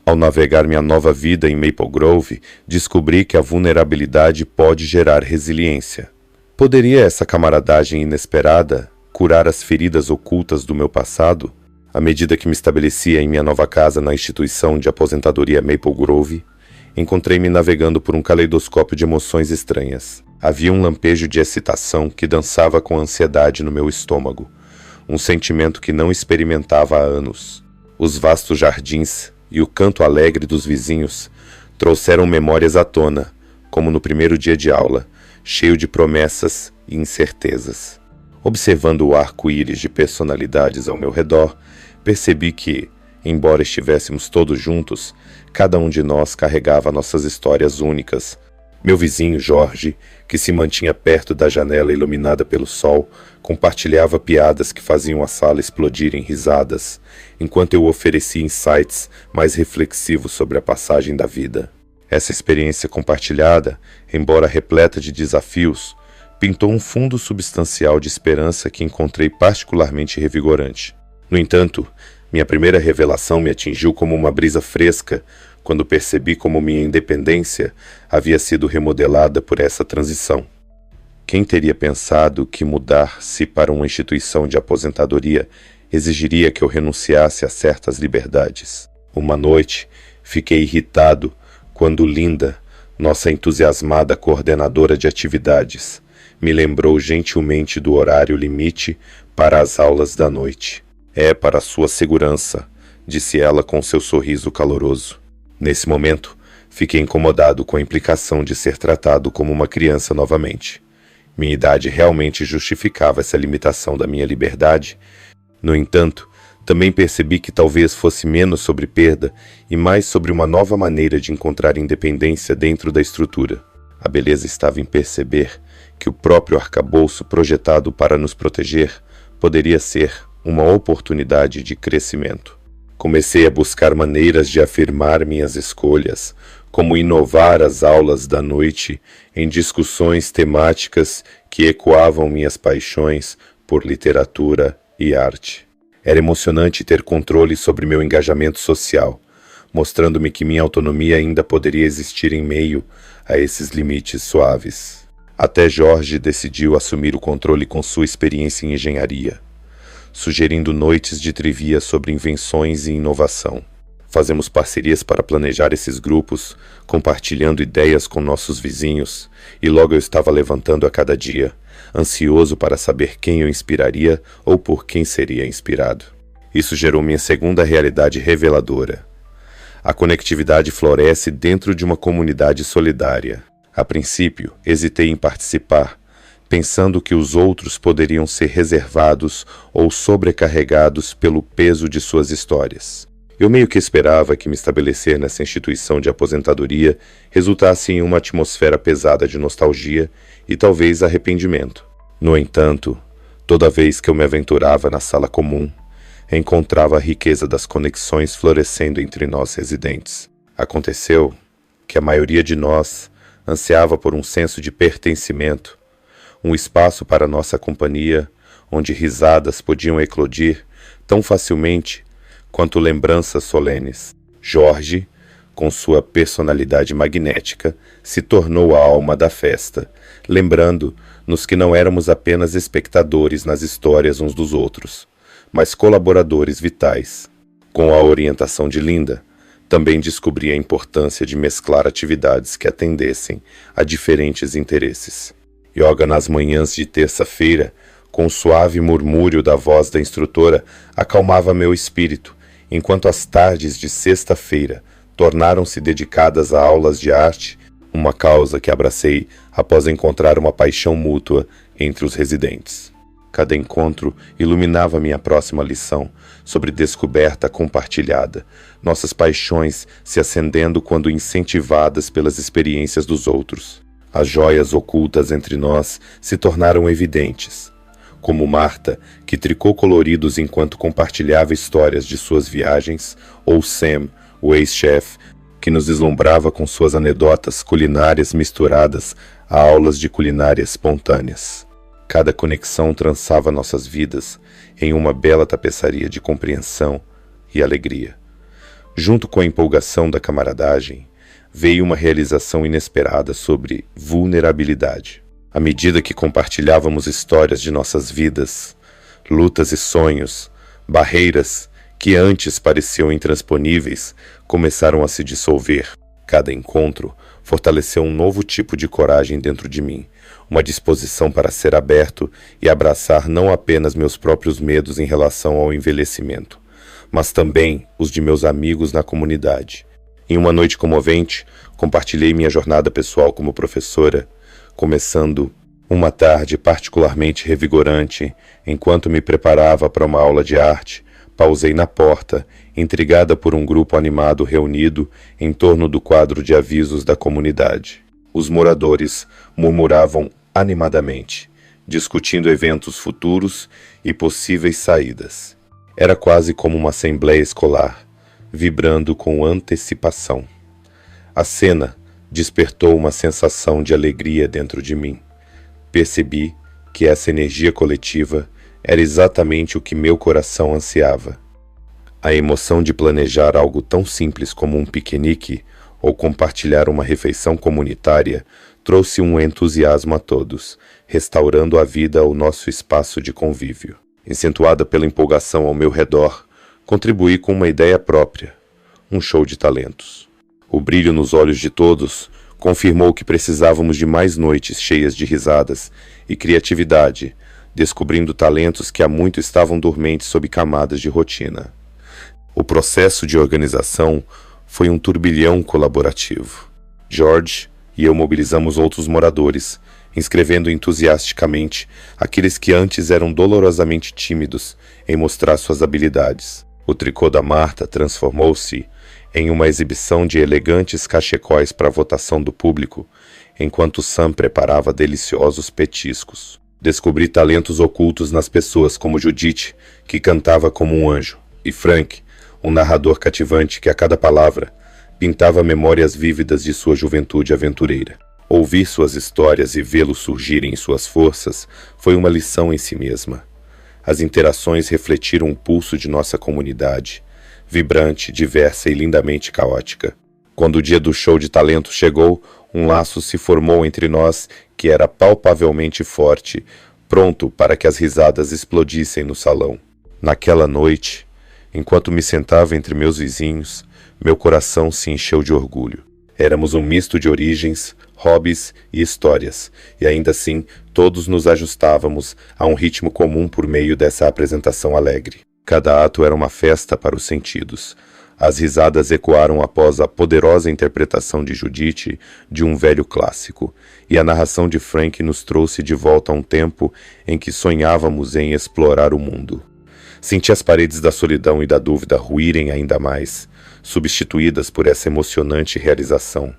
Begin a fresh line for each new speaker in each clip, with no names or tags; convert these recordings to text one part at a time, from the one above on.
Ao navegar minha nova vida em Maple Grove, descobri que a vulnerabilidade pode gerar resiliência. Poderia essa camaradagem inesperada curar as feridas ocultas do meu passado? À medida que me estabelecia em minha nova casa na instituição de aposentadoria Maple Grove, encontrei-me navegando por um caleidoscópio de emoções estranhas. Havia um lampejo de excitação que dançava com ansiedade no meu estômago, um sentimento que não experimentava há anos. Os vastos jardins e o canto alegre dos vizinhos trouxeram memórias à tona, como no primeiro dia de aula, cheio de promessas e incertezas. Observando o arco-íris de personalidades ao meu redor, percebi que, embora estivéssemos todos juntos, cada um de nós carregava nossas histórias únicas. Meu vizinho, Jorge, que se mantinha perto da janela iluminada pelo sol, compartilhava piadas que faziam a sala explodir em risadas, enquanto eu oferecia insights mais reflexivos sobre a passagem da vida. Essa experiência compartilhada, embora repleta de desafios, pintou um fundo substancial de esperança que encontrei particularmente revigorante. No entanto, minha primeira revelação me atingiu como uma brisa fresca quando percebi como minha independência havia sido remodelada por essa transição. Quem teria pensado que mudar-se para uma instituição de aposentadoria exigiria que eu renunciasse a certas liberdades? Uma noite, fiquei irritado quando Linda, nossa entusiasmada coordenadora de atividades, me lembrou gentilmente do horário limite para as aulas da noite. É para sua segurança, disse ela com seu sorriso caloroso. Nesse momento, fiquei incomodado com a implicação de ser tratado como uma criança novamente. Minha idade realmente justificava essa limitação da minha liberdade. No entanto, também percebi que talvez fosse menos sobre perda e mais sobre uma nova maneira de encontrar independência dentro da estrutura. A beleza estava em perceber que o próprio arcabouço projetado para nos proteger poderia ser uma oportunidade de crescimento. Comecei a buscar maneiras de afirmar minhas escolhas, como inovar as aulas da noite em discussões temáticas que ecoavam minhas paixões por literatura e arte. Era emocionante ter controle sobre meu engajamento social, mostrando-me que minha autonomia ainda poderia existir em meio a esses limites suaves. Até Jorge decidiu assumir o controle com sua experiência em engenharia, sugerindo noites de trivia sobre invenções e inovação. Fazemos parcerias para planejar esses grupos, compartilhando ideias com nossos vizinhos, e logo eu estava levantando a cada dia, ansioso para saber quem eu inspiraria ou por quem seria inspirado. Isso gerou minha segunda realidade reveladora. A conectividade floresce dentro de uma comunidade solidária. A princípio, hesitei em participar, pensando que os outros poderiam ser reservados ou sobrecarregados pelo peso de suas histórias. Eu meio que esperava que me estabelecer nessa instituição de aposentadoria resultasse em uma atmosfera pesada de nostalgia e talvez arrependimento. No entanto, toda vez que eu me aventurava na sala comum, encontrava a riqueza das conexões florescendo entre nós residentes. Aconteceu que a maioria de nós ansiava por um senso de pertencimento, um espaço para nossa companhia, onde risadas podiam eclodir tão facilmente quanto lembranças solenes. Jorge, com sua personalidade magnética, se tornou a alma da festa, lembrando-nos que não éramos apenas espectadores nas histórias uns dos outros, mas colaboradores vitais. Com a orientação de Linda, também descobri a importância de mesclar atividades que atendessem a diferentes interesses. Yoga nas manhãs de terça-feira, com o suave murmúrio da voz da instrutora, acalmava meu espírito, enquanto as tardes de sexta-feira tornaram-se dedicadas a aulas de arte, uma causa que abracei após encontrar uma paixão mútua entre os residentes. Cada encontro iluminava minha próxima lição sobre descoberta compartilhada, nossas paixões se acendendo quando incentivadas pelas experiências dos outros. As joias ocultas entre nós se tornaram evidentes, como Marta, que tricou coloridos enquanto compartilhava histórias de suas viagens, ou Sam, o ex-chefe, que nos deslumbrava com suas anedotas culinárias misturadas a aulas de culinária espontâneas. Cada conexão trançava nossas vidas em uma bela tapeçaria de compreensão e alegria. Junto com a empolgação da camaradagem, veio uma realização inesperada sobre vulnerabilidade. À medida que compartilhávamos histórias de nossas vidas, lutas e sonhos, barreiras que antes pareciam intransponíveis começaram a se dissolver. Cada encontro fortaleceu um novo tipo de coragem dentro de mim, uma disposição para ser aberto e abraçar não apenas meus próprios medos em relação ao envelhecimento, mas também os de meus amigos na comunidade. Em uma noite comovente, compartilhei minha jornada pessoal como professora, começando uma tarde particularmente revigorante. Enquanto me preparava para uma aula de arte, pausei na porta, intrigada por um grupo animado reunido em torno do quadro de avisos da comunidade. Os moradores murmuravam animadamente, discutindo eventos futuros e possíveis saídas. Era quase como uma assembleia escolar, vibrando com antecipação. A cena despertou uma sensação de alegria dentro de mim. Percebi que essa energia coletiva era exatamente o que meu coração ansiava. A emoção de planejar algo tão simples como um piquenique ou compartilhar uma refeição comunitária trouxe um entusiasmo a todos, restaurando a vida ao nosso espaço de convívio. Acentuada pela empolgação ao meu redor, contribuí com uma ideia própria, um show de talentos. O brilho nos olhos de todos confirmou que precisávamos de mais noites cheias de risadas e criatividade, descobrindo talentos que há muito estavam dormentes sob camadas de rotina. O processo de organização foi um turbilhão colaborativo. George e eu mobilizamos outros moradores, inscrevendo entusiasticamente aqueles que antes eram dolorosamente tímidos em mostrar suas habilidades. O tricô da Marta transformou-se em uma exibição de elegantes cachecóis para a votação do público, enquanto Sam preparava deliciosos petiscos. Descobri talentos ocultos nas pessoas como Judith, que cantava como um anjo, e Frank, um narrador cativante que a cada palavra pintava memórias vívidas de sua juventude aventureira. Ouvir suas histórias e vê-los surgirem em suas forças foi uma lição em si mesma. As interações refletiram o pulso de nossa comunidade, vibrante, diversa e lindamente caótica. Quando o dia do show de talento chegou, um laço se formou entre nós que era palpavelmente forte, pronto para que as risadas explodissem no salão. Naquela noite, enquanto me sentava entre meus vizinhos, meu coração se encheu de orgulho. Éramos um misto de origens, hobbies e histórias, e ainda assim todos nos ajustávamos a um ritmo comum por meio dessa apresentação alegre. Cada ato era uma festa para os sentidos. As risadas ecoaram após a poderosa interpretação de Judith de um velho clássico, e a narração de Frank nos trouxe de volta a um tempo em que sonhávamos em explorar o mundo. Senti as paredes da solidão e da dúvida ruírem ainda mais, substituídas por essa emocionante realização.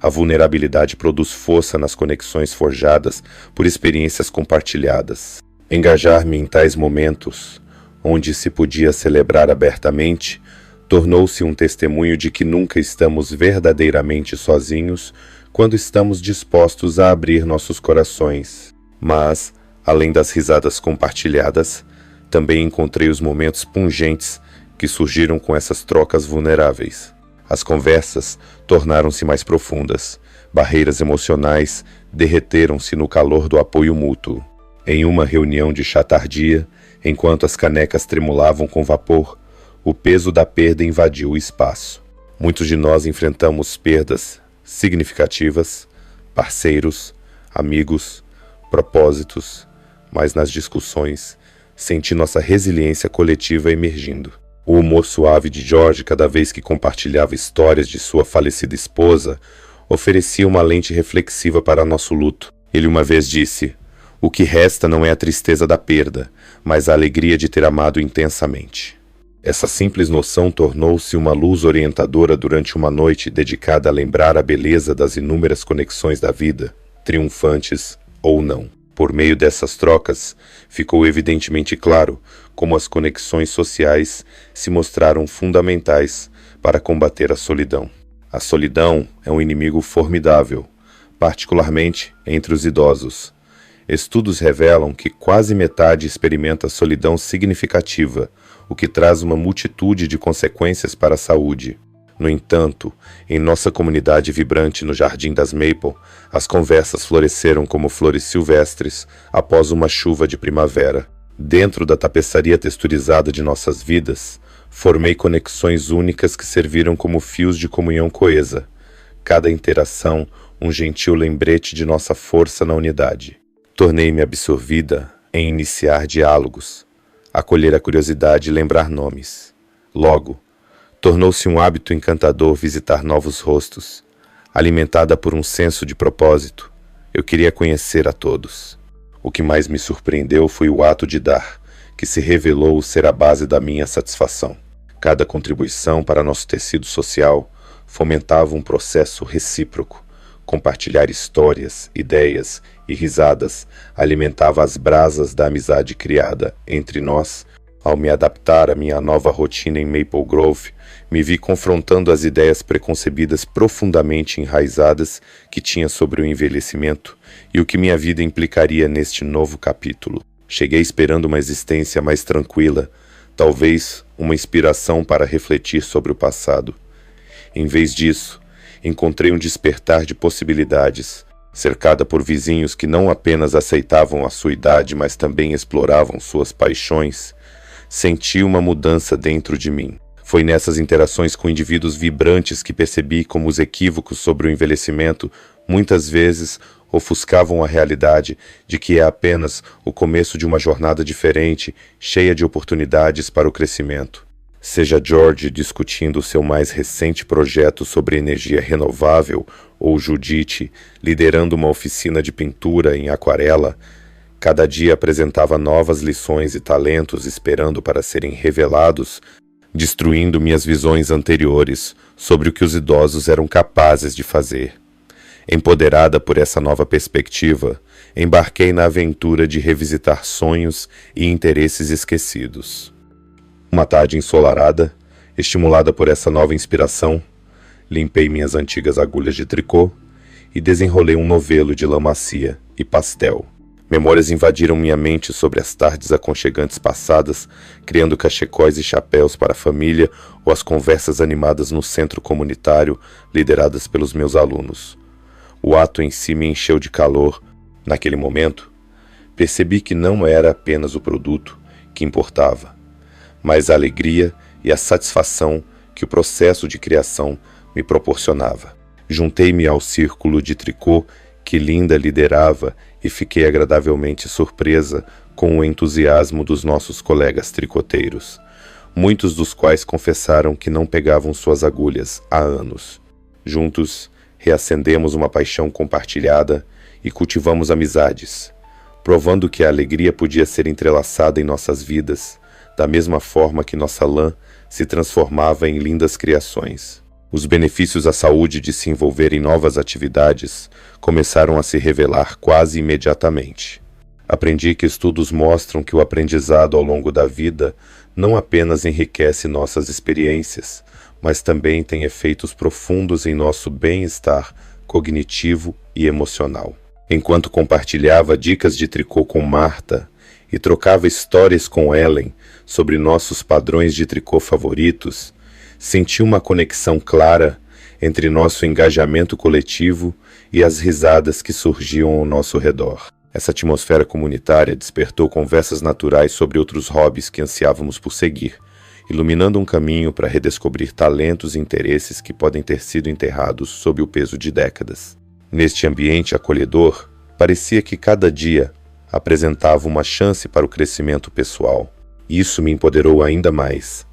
A vulnerabilidade produz força nas conexões forjadas por experiências compartilhadas. Engajar-me em tais momentos, onde se podia celebrar abertamente, tornou-se um testemunho de que nunca estamos verdadeiramente sozinhos quando estamos dispostos a abrir nossos corações. Mas, além das risadas compartilhadas, também encontrei os momentos pungentes que surgiram com essas trocas vulneráveis. As conversas tornaram-se mais profundas. Barreiras emocionais derreteram-se no calor do apoio mútuo. Em uma reunião de chá tardia, enquanto as canecas tremulavam com vapor, o peso da perda invadiu o espaço. Muitos de nós enfrentamos perdas significativas, parceiros, amigos, propósitos, mas nas discussões senti nossa resiliência coletiva emergindo. O humor suave de George, cada vez que compartilhava histórias de sua falecida esposa, oferecia uma lente reflexiva para nosso luto. Ele uma vez disse: "O que resta não é a tristeza da perda, mas a alegria de ter amado intensamente." Essa simples noção tornou-se uma luz orientadora durante uma noite dedicada a lembrar a beleza das inúmeras conexões da vida, triunfantes ou não. Por meio dessas trocas, ficou evidentemente claro como as conexões sociais se mostraram fundamentais para combater a solidão. A solidão é um inimigo formidável, particularmente entre os idosos. Estudos revelam que quase metade experimenta solidão significativa, o que traz uma multitude de consequências para a saúde. No entanto, em nossa comunidade vibrante no Jardim das Maple, as conversas floresceram como flores silvestres após uma chuva de primavera. Dentro da tapeçaria texturizada de nossas vidas, formei conexões únicas que serviram como fios de comunhão coesa. Cada interação, um gentil lembrete de nossa força na unidade. Tornei-me absorvida em iniciar diálogos, acolher a curiosidade e lembrar nomes. Logo, tornou-se um hábito encantador visitar novos rostos. Alimentada por um senso de propósito, eu queria conhecer a todos. O que mais me surpreendeu foi o ato de dar, que se revelou ser a base da minha satisfação. Cada contribuição para nosso tecido social fomentava um processo recíproco. Compartilhar histórias, ideias e risadas alimentava as brasas da amizade criada entre nós. Ao me adaptar à minha nova rotina em Maple Grove, me vi confrontando as ideias preconcebidas profundamente enraizadas que tinha sobre o envelhecimento e o que minha vida implicaria neste novo capítulo. Cheguei esperando uma existência mais tranquila, talvez uma inspiração para refletir sobre o passado. Em vez disso, encontrei um despertar de possibilidades, cercada por vizinhos que não apenas aceitavam a sua idade, mas também exploravam suas paixões. Senti uma mudança dentro de mim. Foi nessas interações com indivíduos vibrantes que percebi como os equívocos sobre o envelhecimento muitas vezes ofuscavam a realidade de que é apenas o começo de uma jornada diferente, cheia de oportunidades para o crescimento. Seja George discutindo seu mais recente projeto sobre energia renovável ou Judith liderando uma oficina de pintura em aquarela, cada dia apresentava novas lições e talentos esperando para serem revelados, destruindo minhas visões anteriores sobre o que os idosos eram capazes de fazer. Empoderada por essa nova perspectiva, embarquei na aventura de revisitar sonhos e interesses esquecidos. Uma tarde ensolarada, estimulada por essa nova inspiração, limpei minhas antigas agulhas de tricô e desenrolei um novelo de lã macia e pastel. Memórias invadiram minha mente sobre as tardes aconchegantes passadas, criando cachecóis e chapéus para a família ou as conversas animadas no centro comunitário, lideradas pelos meus alunos. O ato em si me encheu de calor. Naquele momento, percebi que não era apenas o produto que importava, mas a alegria e a satisfação que o processo de criação me proporcionava. Juntei-me ao círculo de tricô que Linda liderava e fiquei agradavelmente surpresa com o entusiasmo dos nossos colegas tricoteiros, muitos dos quais confessaram que não pegavam suas agulhas há anos. Juntos, reacendemos uma paixão compartilhada e cultivamos amizades, provando que a alegria podia ser entrelaçada em nossas vidas, da mesma forma que nossa lã se transformava em lindas criações. Os benefícios à saúde de se envolver em novas atividades começaram a se revelar quase imediatamente. Aprendi que estudos mostram que o aprendizado ao longo da vida não apenas enriquece nossas experiências, mas também tem efeitos profundos em nosso bem-estar cognitivo e emocional. Enquanto compartilhava dicas de tricô com Marta e trocava histórias com Ellen sobre nossos padrões de tricô favoritos, senti uma conexão clara entre nosso engajamento coletivo e as risadas que surgiam ao nosso redor. Essa atmosfera comunitária despertou conversas naturais sobre outros hobbies que ansiávamos por seguir, iluminando um caminho para redescobrir talentos e interesses que podem ter sido enterrados sob o peso de décadas. Neste ambiente acolhedor, parecia que cada dia apresentava uma chance para o crescimento pessoal. Isso me empoderou ainda mais.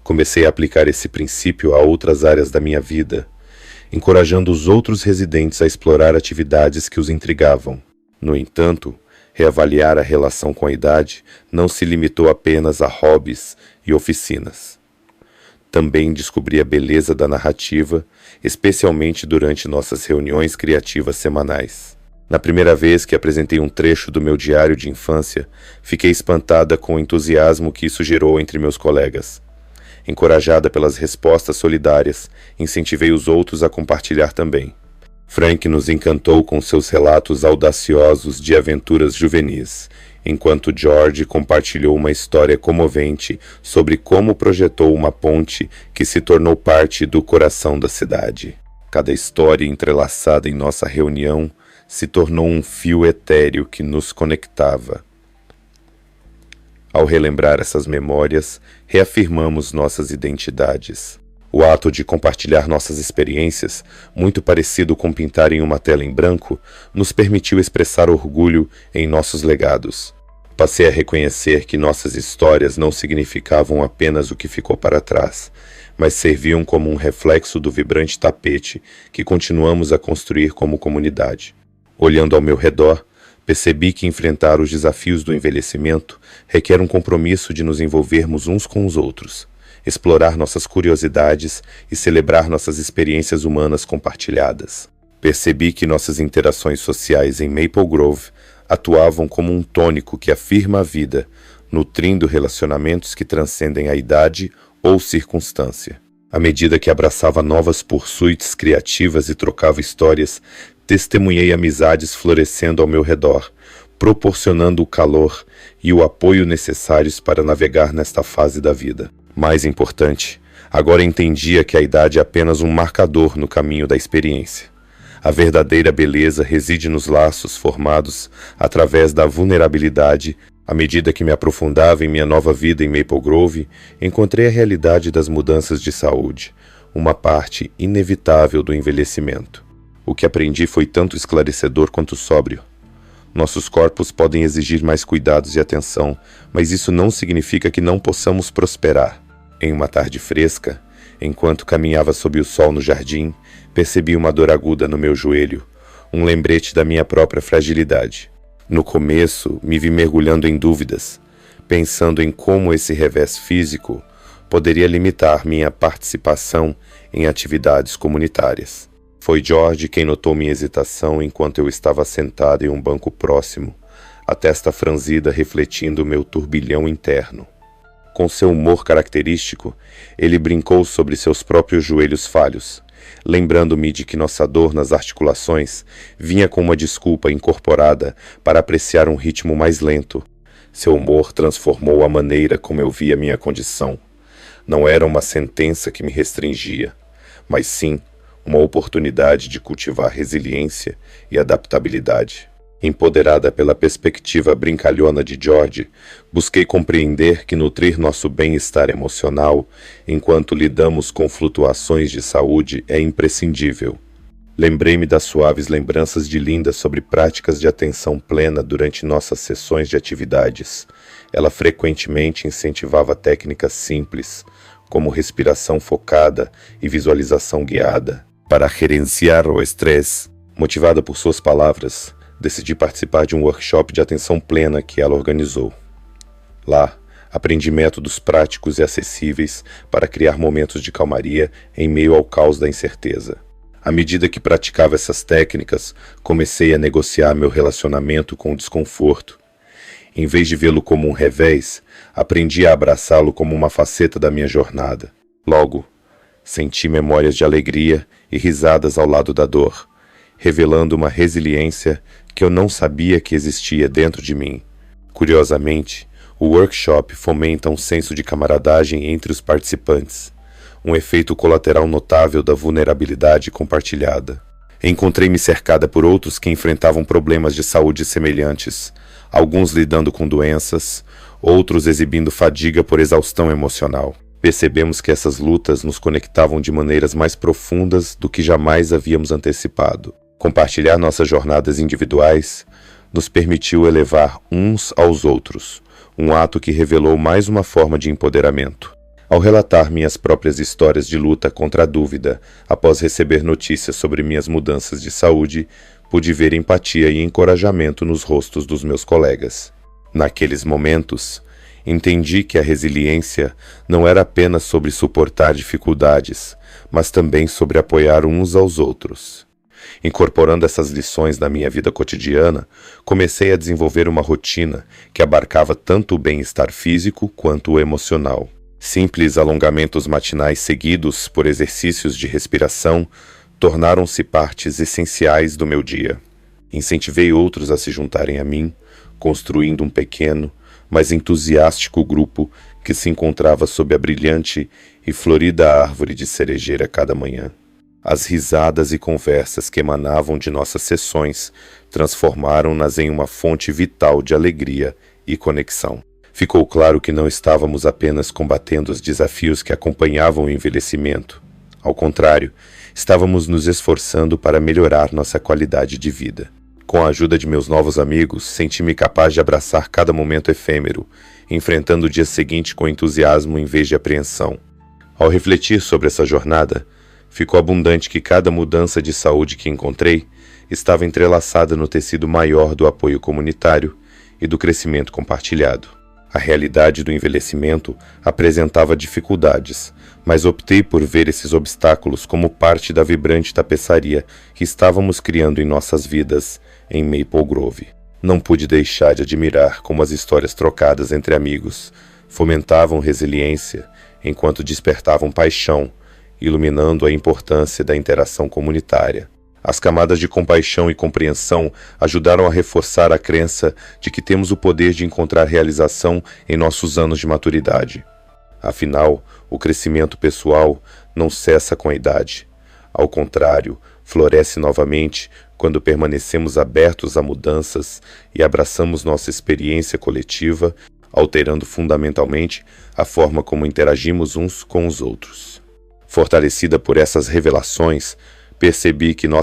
Comecei a aplicar esse princípio a outras áreas da minha vida, encorajando os outros residentes a explorar atividades que os intrigavam. No entanto, reavaliar a relação com a idade não se limitou apenas a hobbies e oficinas. Também descobri a beleza da narrativa, especialmente durante nossas reuniões criativas semanais. Na primeira vez que apresentei um trecho do meu diário de infância, fiquei espantada com o entusiasmo que isso gerou entre meus colegas. Encorajada pelas respostas solidárias, incentivei os outros a compartilhar também. Frank nos encantou com seus relatos audaciosos de aventuras juvenis, enquanto George compartilhou uma história comovente sobre como projetou uma ponte que se tornou parte do coração da cidade. Cada história entrelaçada em nossa reunião se tornou um fio etéreo que nos conectava. Ao relembrar essas memórias, reafirmamos nossas identidades. O ato de compartilhar nossas experiências, muito parecido com pintar em uma tela em branco, nos permitiu expressar orgulho em nossos legados. Passei a reconhecer que nossas histórias não significavam apenas o que ficou para trás, mas serviam como um reflexo do vibrante tapete que continuamos a construir como comunidade. Olhando ao meu redor, percebi que enfrentar os desafios do envelhecimento requer um compromisso de nos envolvermos uns com os outros, explorar nossas curiosidades e celebrar nossas experiências humanas compartilhadas. Percebi que nossas interações sociais em Maple Grove atuavam como um tônico que afirma a vida, nutrindo relacionamentos que transcendem a idade ou circunstância. À medida que abraçava novas pursuits criativas e trocava histórias, testemunhei amizades florescendo ao meu redor, proporcionando o calor e o apoio necessários para navegar nesta fase da vida. Mais importante, agora entendia que a idade é apenas um marcador no caminho da experiência. A verdadeira beleza reside nos laços formados através da vulnerabilidade. À medida que me aprofundava em minha nova vida em Maple Grove, encontrei a realidade das mudanças de saúde, uma parte inevitável do envelhecimento. O que aprendi foi tanto esclarecedor quanto sóbrio. Nossos corpos podem exigir mais cuidados e atenção, mas isso não significa que não possamos prosperar. Em uma tarde fresca, enquanto caminhava sob o sol no jardim, percebi uma dor aguda no meu joelho, um lembrete da minha própria fragilidade. No começo, me vi mergulhando em dúvidas, pensando em como esse revés físico poderia limitar minha participação em atividades comunitárias. Foi George quem notou minha hesitação enquanto eu estava sentado em um banco próximo, a testa franzida refletindo meu turbilhão interno. Com seu humor característico, ele brincou sobre seus próprios joelhos falhos, lembrando-me de que nossa dor nas articulações vinha com uma desculpa incorporada para apreciar um ritmo mais lento. Seu humor transformou a maneira como eu via minha condição. Não era uma sentença que me restringia, mas sim uma oportunidade de cultivar resiliência e adaptabilidade. Empoderada pela perspectiva brincalhona de George, busquei compreender que nutrir nosso bem-estar emocional enquanto lidamos com flutuações de saúde é imprescindível. Lembrei-me das suaves lembranças de Linda sobre práticas de atenção plena durante nossas sessões de atividades. Ela frequentemente incentivava técnicas simples, como respiração focada e visualização guiada, para gerenciar o estresse. Motivada por suas palavras, decidi participar de um workshop de atenção plena que ela organizou. Lá, aprendi métodos práticos e acessíveis para criar momentos de calmaria em meio ao caos da incerteza. À medida que praticava essas técnicas, comecei a negociar meu relacionamento com o desconforto. Em vez de vê-lo como um revés, aprendi a abraçá-lo como uma faceta da minha jornada. Logo, senti memórias de alegria e risadas ao lado da dor, revelando uma resiliência que eu não sabia que existia dentro de mim. Curiosamente, o workshop fomenta um senso de camaradagem entre os participantes, um efeito colateral notável da vulnerabilidade compartilhada. Encontrei-me cercada por outros que enfrentavam problemas de saúde semelhantes, alguns lidando com doenças, outros exibindo fadiga por exaustão emocional. Percebemos que essas lutas nos conectavam de maneiras mais profundas do que jamais havíamos antecipado. Compartilhar nossas jornadas individuais nos permitiu elevar uns aos outros, um ato que revelou mais uma forma de empoderamento. Ao relatar minhas próprias histórias de luta contra a dúvida, após receber notícias sobre minhas mudanças de saúde, pude ver empatia e encorajamento nos rostos dos meus colegas. Naqueles momentos, entendi que a resiliência não era apenas sobre suportar dificuldades, mas também sobre apoiar uns aos outros. Incorporando essas lições na minha vida cotidiana, comecei a desenvolver uma rotina que abarcava tanto o bem-estar físico quanto o emocional. Simples alongamentos matinais seguidos por exercícios de respiração tornaram-se partes essenciais do meu dia. Incentivei outros a se juntarem a mim, construindo um pequeno, mas entusiástico grupo que se encontrava sob a brilhante e florida árvore de cerejeira cada manhã. As risadas e conversas que emanavam de nossas sessões transformaram-nas em uma fonte vital de alegria e conexão. Ficou claro que não estávamos apenas combatendo os desafios que acompanhavam o envelhecimento. Ao contrário, estávamos nos esforçando para melhorar nossa qualidade de vida. Com a ajuda de meus novos amigos, senti-me capaz de abraçar cada momento efêmero, enfrentando o dia seguinte com entusiasmo em vez de apreensão. Ao refletir sobre essa jornada, ficou abundante que cada mudança de saúde que encontrei estava entrelaçada no tecido maior do apoio comunitário e do crescimento compartilhado. A realidade do envelhecimento apresentava dificuldades, mas optei por ver esses obstáculos como parte da vibrante tapeçaria que estávamos criando em nossas vidas em Maple Grove. Não pude deixar de admirar como as histórias trocadas entre amigos fomentavam resiliência enquanto despertavam paixão, iluminando a importância da interação comunitária. As camadas de compaixão e compreensão ajudaram a reforçar a crença de que temos o poder de encontrar realização em nossos anos de maturidade. Afinal, o crescimento pessoal não cessa com a idade. Ao contrário, floresce novamente quando permanecemos abertos a mudanças e abraçamos nossa experiência coletiva, alterando fundamentalmente a forma como interagimos uns com os outros. Fortalecida por essas revelações, percebi que nossa